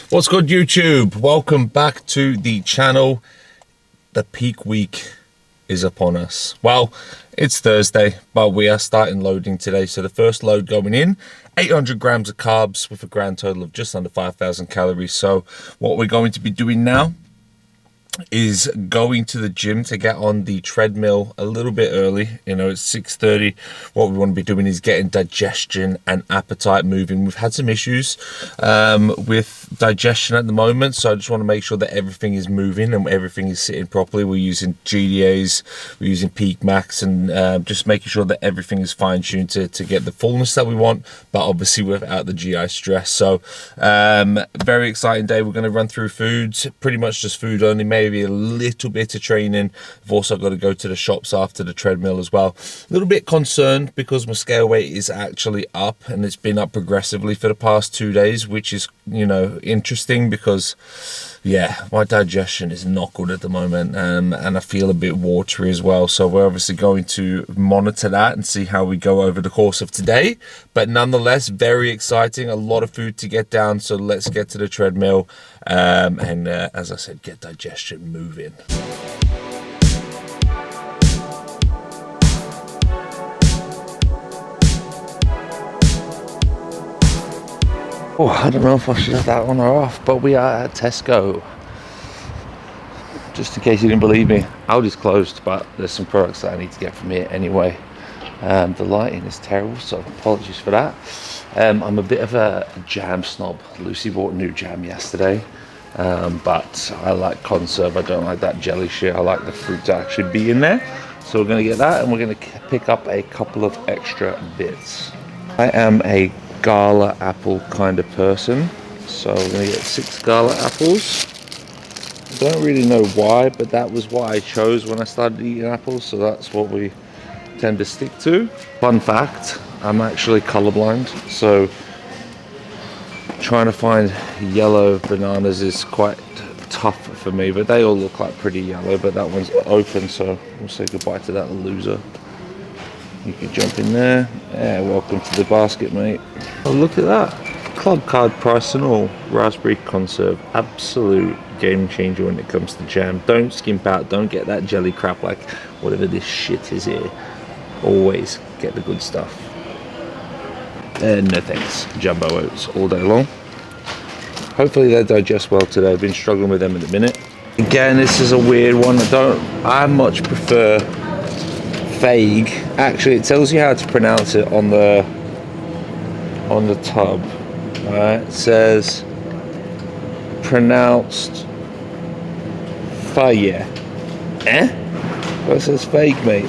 What's good, YouTube? Welcome back to the channel. The peak week is upon us. Well, it's Thursday, but we are starting loading today. So the first load going in, 800 grams of carbs with a grand total of just under 5,000 calories. So what we're going to be doing now is going to the gym to get on the treadmill a little bit early. You know, it's 6:30. What we want to be doing is getting digestion and appetite moving. We've had some issues with digestion at the moment, so I just want to make sure that everything is moving and everything is sitting properly. We're using GDAs, we're using Peak Max, and just making sure that everything is fine-tuned to get the fullness that we want, but obviously without the GI stress. So very exciting day. We're going to run through foods, pretty much just food only, maybe a little bit of training. I've also got to go to the shops after the treadmill as well. A little bit concerned because my scale weight is actually up, and it's been up progressively for the past 2 days, which is, you know, interesting because, yeah, my digestion is not good at the moment, and I feel a bit watery as well. So we're obviously going to monitor that and see how we go over the course of today. But nonetheless, very exciting. A lot of food to get down. So let's get to the treadmill and as I said, get digestion moving. Oh, I don't know if I should have that on or off, but we are at Tesco. Just in case you didn't believe me, Aldi's closed, but there's some products that I need to get from here anyway. The lighting is terrible, so apologies for that. I'm a bit of a jam snob. Lucy bought new jam yesterday, but I like conserve. I don't like that jelly shit. I like the fruit to actually be in there. So we're going to get that, and we're going to pick up a couple of extra bits. I am a gala apple kind of person, so we're going to get 6 gala apples. I don't really know why, but that was what I chose when I started eating apples, so that's what we tend to stick to. Fun fact, I'm actually colorblind, so trying to find yellow bananas is quite tough for me, but they all look like pretty yellow, but that one's open, so we'll say goodbye to that loser. You can jump in there. Yeah, welcome to the basket, mate. Oh, look at that. Club card price and all. Raspberry conserve. Absolute game changer when it comes to jam. Don't skimp out. Don't get that jelly crap like whatever this shit is here. Always get the good stuff. No thanks. Jumbo oats all day long. Hopefully they digest well today. I've been struggling with them in a minute. Again, this is a weird one. I much prefer Vague. Actually, it tells you how to pronounce it on the tub. It says pronounced fire. Well, it says fake, mate.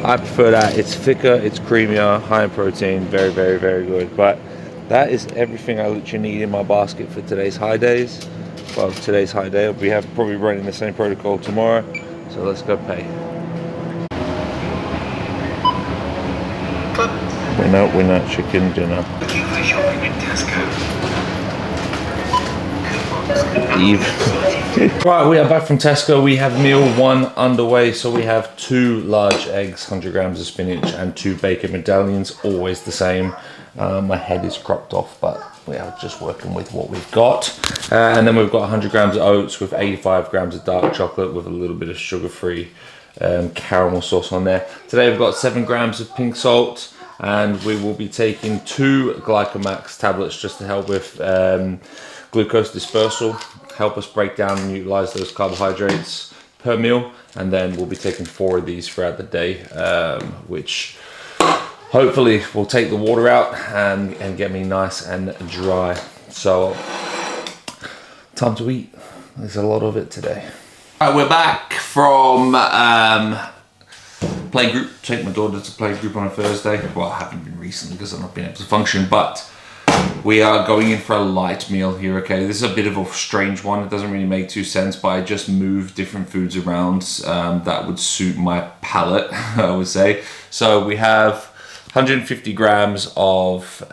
I prefer that. It's thicker, it's creamier, high in protein, very, very, very good. But that is everything I literally need in my basket for today's high days. Well, today's high day. We have probably running the same protocol tomorrow. So let's go pay. Winner, chicken dinner. Eve. Right, we are back from Tesco. We have meal 1 underway. So we have 2 large eggs, 100 grams of spinach, and 2 bacon medallions, always the same. My head is cropped off, but we are just working with what we've got. And then we've got 100 grams of oats with 85 grams of dark chocolate with a little bit of sugar-free caramel sauce on there. Today we've got 7 grams of pink salt, and we will be taking 2 Glycomax tablets just to help with glucose dispersal, help us break down and utilize those carbohydrates per meal. And then we'll be taking 4 of these throughout the day, which hopefully will take the water out and get me nice and dry. So time to eat. There's a lot of it today. All right, we're back from playgroup. Take my daughter to playgroup on a Thursday. Well, I haven't been recently because I've not been able to function, but we are going in for a light meal here, okay? This is a bit of a strange one. It doesn't really make too sense, but I just moved different foods around that would suit my palate, I would say. So we have 150 grams of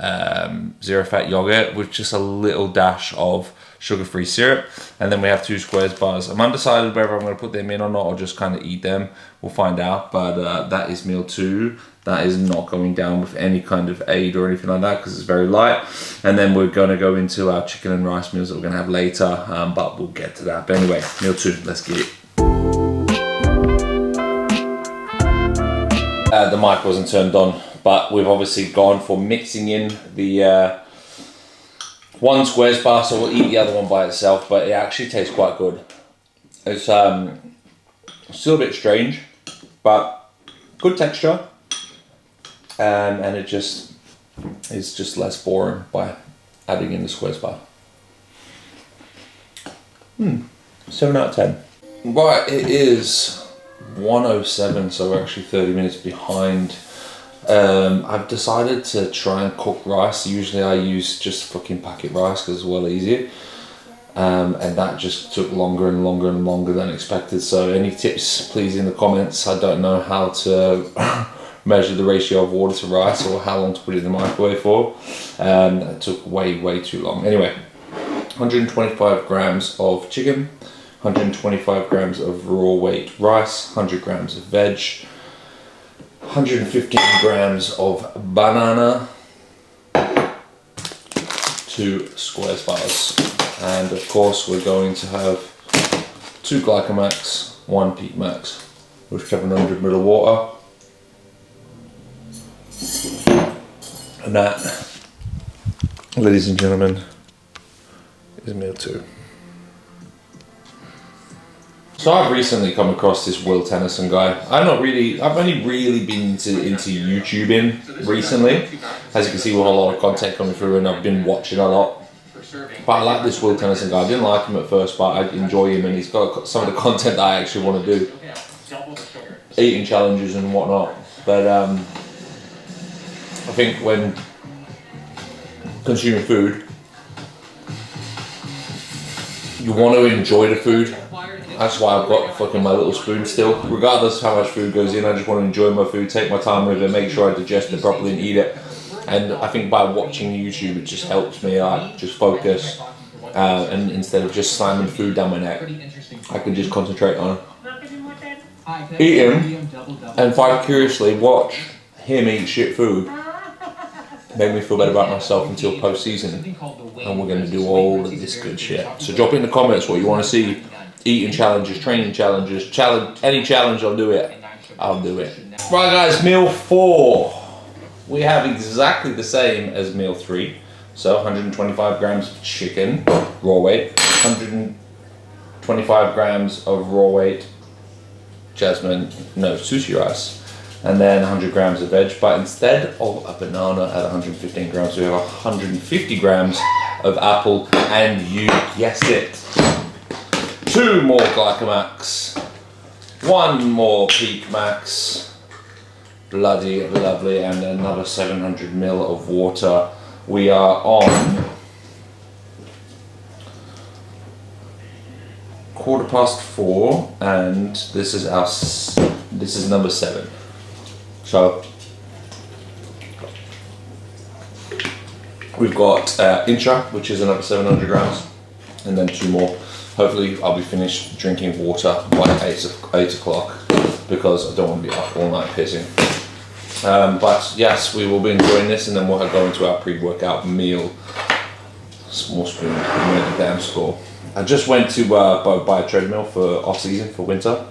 zero fat yogurt with just a little dash of sugar-free syrup. And then we have 2 squares bars. I'm undecided whether I'm going to put them in or not, or just kind of eat them. We'll find out. But that is meal 2. That is not going down with any kind of aid or anything like that because it's very light. And then we're going to go into our chicken and rice meals that we're going to have later, but we'll get to that. But anyway, meal 2, let's get it. The mic wasn't turned on, but we've obviously gone for mixing in the 1 squares bar, so we'll eat the other one by itself, but it actually tastes quite good. It's still a bit strange, but good texture. And it just is just less boring by adding in the squares bar. 7 out of 10. Right, it is 1:07, so we're actually 30 minutes behind. I've decided to try and cook rice. Usually I use just fucking packet rice because it's well easier. And that just took longer and longer and longer than expected. So any tips, please, in the comments. I don't know how to measure the ratio of water to rice or how long to put it in the microwave for. That took way too long. Anyway, 125 grams of chicken, 125 grams of raw weight rice, 100 grams of veg, 115 grams of banana, 2 squares bars, and of course we're going to have 2 Glycomax, 1 Peak Max with 700 ml of water. And that, ladies and gentlemen, is meal 2. So I've recently come across this Will Tennyson guy. I've only really been into YouTubing recently. As you can see, we have a lot of content coming through and I've been watching a lot. But I like this Will Tennyson guy. I didn't like him at first, but I enjoy him and he's got some of the content that I actually want to do. Eating challenges and whatnot. But I think when consuming food, you want to enjoy the food. That's why I've got fucking my little spoon still. Regardless of how much food goes in, I just want to enjoy my food, take my time with it, make sure I digest it properly and eat it. And I think by watching YouTube, it just helps me just focus. And instead of just slamming food down my neck, I can just concentrate on eating and vicariously watch him eat shit food. Made me feel better about myself until post-season, and we're going to do all of this good shit. So drop in the comments what you want to see. Eating challenges, training challenges, any challenge, I'll do it. I'll do it. Right guys, meal 4. We have exactly the same as meal 3. So 125 grams of chicken, raw weight, 125 grams of raw weight sushi rice, and then 100 grams of veg, but instead of a banana at 115 grams, we have 150 grams of apple, and you guessed it, 2 more Glycomax, 1 more Peak Max, bloody lovely, and another 700 ml of water. We are on 4:15, and this is number 7. So we've got Intra, which is another 700 grams, and then 2 more. Hopefully I'll be finished drinking water by 8 o'clock because I don't want to be up all night pissing. But yes, we will be enjoying this, and then we'll go into our pre-workout meal. Small spoon, we made a damn score. I just went to buy a treadmill for off-season, for winter,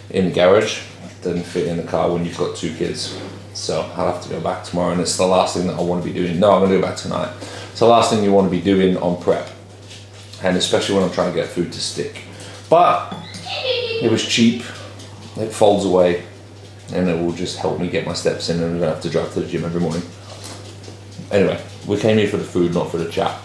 in the garage. Didn't fit in the car when you've got 2 kids. So I'll have to go back tomorrow, and it's the last thing that I want to be doing. No, I'm going to go back tonight. It's the last thing you want to be doing on prep. And especially when I'm trying to get food to stick. But it was cheap, it folds away, and it will just help me get my steps in, and I don't have to drive to the gym every morning. Anyway, we came here for the food, not for the chat.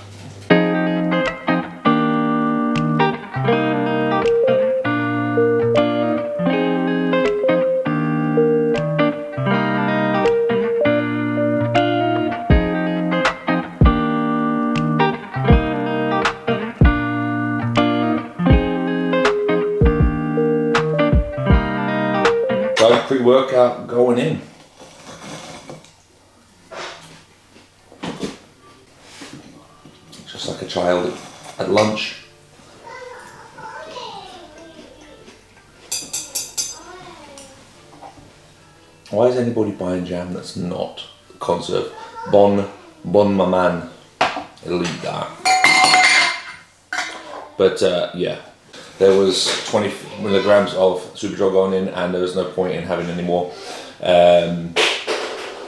Pre-workout going in. Just like a child at lunch. Why is anybody buying jam that's not conserve? Bon ma man, it'll eat that. But yeah, there was 20 milligrams of Superdrug gone in, and there was no point in having any more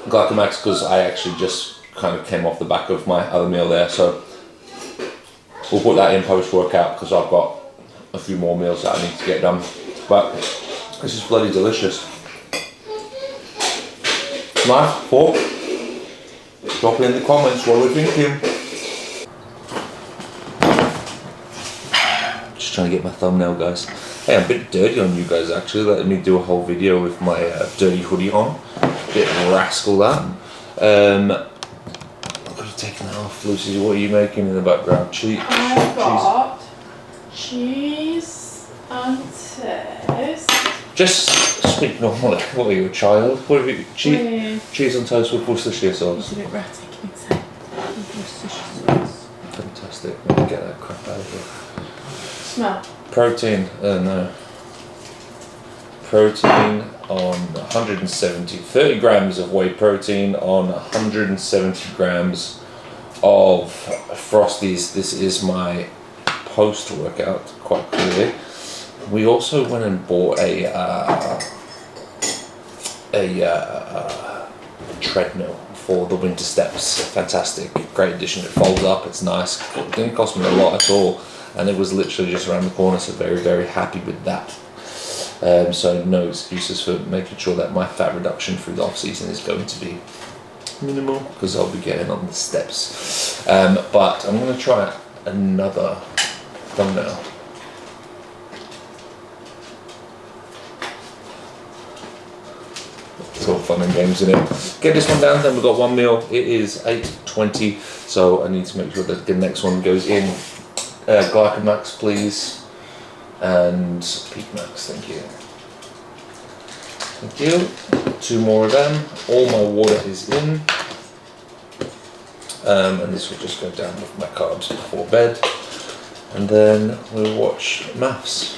Glycomax, because I actually just kind of came off the back of my other meal there. So we'll put that in post-workout, because I've got a few more meals that I need to get done. But this is bloody delicious. Knife, fork, drop it in the comments what we're thinking. Just trying to get my thumbnail, guys. Hey, I'm a bit dirty on you guys actually, letting me do a whole video with my dirty hoodie on. Bit rascal that. I could have taken that off. Lucy, what are you making in the background? I've got cheese and toast. Just speak normally. What are you, a child? What have you? Cheese on toast with Worcestershire sauce. It's a bit ratty, can you say? With Worcestershire sauce. Fantastic. Let me get that crap out of here. Smell. Protein. No. Protein on 170. 30 grams of whey protein on 170 grams of Frosties. This is my post-workout, quite clearly. We also went and bought a treadmill for the winter steps. Fantastic, great addition. It folds up, it's nice. It didn't cost me a lot at all, and it was literally just around the corner, so very, very happy with that. So no excuses for making sure that my fat reduction through the off season is going to be minimal, because I'll be getting on the steps. But I'm going to try another thumbnail. It's all fun and games, isn't it? Get this one down, then we've got one meal. It is 8:20, so I need to make sure that the next one goes in. Glycomax, please, and Peak Max, thank you. Thank you. 2 more of them. All my water is in. And this will just go down with my carbs before bed. And then we'll watch maths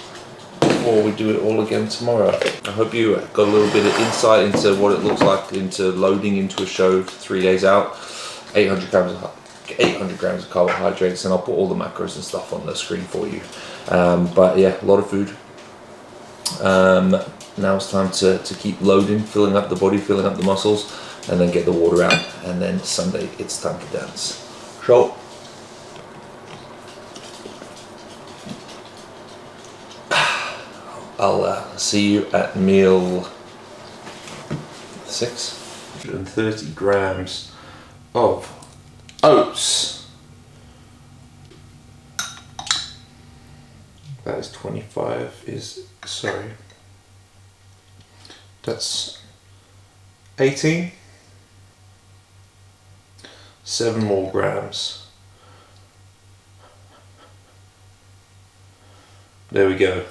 before we do it all again tomorrow. I hope you got a little bit of insight into what it looks like into loading into a show 3 days out. 800 grams of carbohydrates, and I'll put all the macros and stuff on the screen for you. But yeah, a lot of food. Now it's time to keep loading, filling up the body, filling up the muscles, and then get the water out. And then Sunday, it's time to dance. So I'll see you at meal 6. 130 grams of oats. That is 25 sorry. That's 18. 7 more grams. There we go.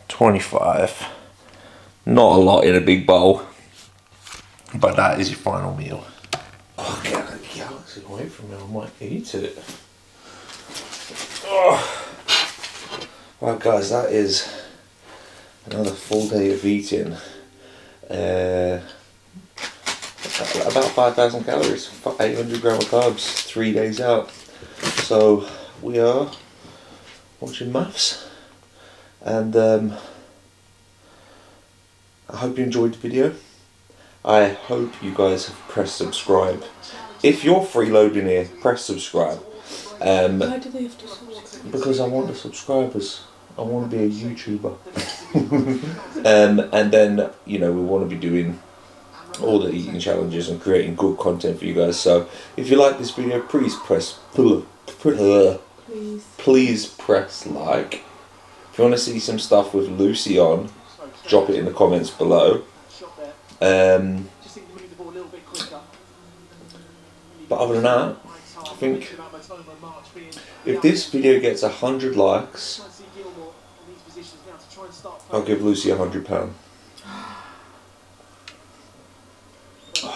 25. Not a lot in a big bowl, but that is your final meal. Oh, get that galaxy away from me, I might eat it. Oh. Right guys, that is another full day of eating. About 5,000 calories, 800 grams of carbs, 3 days out. So we are watching maths, and I hope you enjoyed the video. I hope you guys have pressed subscribe. If you're freeloading here, press subscribe. Why do they have to subscribe? Because I want the subscribers. I want to be a YouTuber. And then, you know, we want to be doing all the eating challenges and creating good content for you guys. So if you like this video, please press please press like. If you want to see some stuff with Lucy on, drop it in the comments below. But other than that, I think if this video gets 100 likes, I'll give Lucy £100.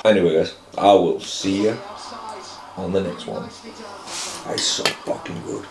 Anyway guys, I will see you on the next one. That's so fucking good.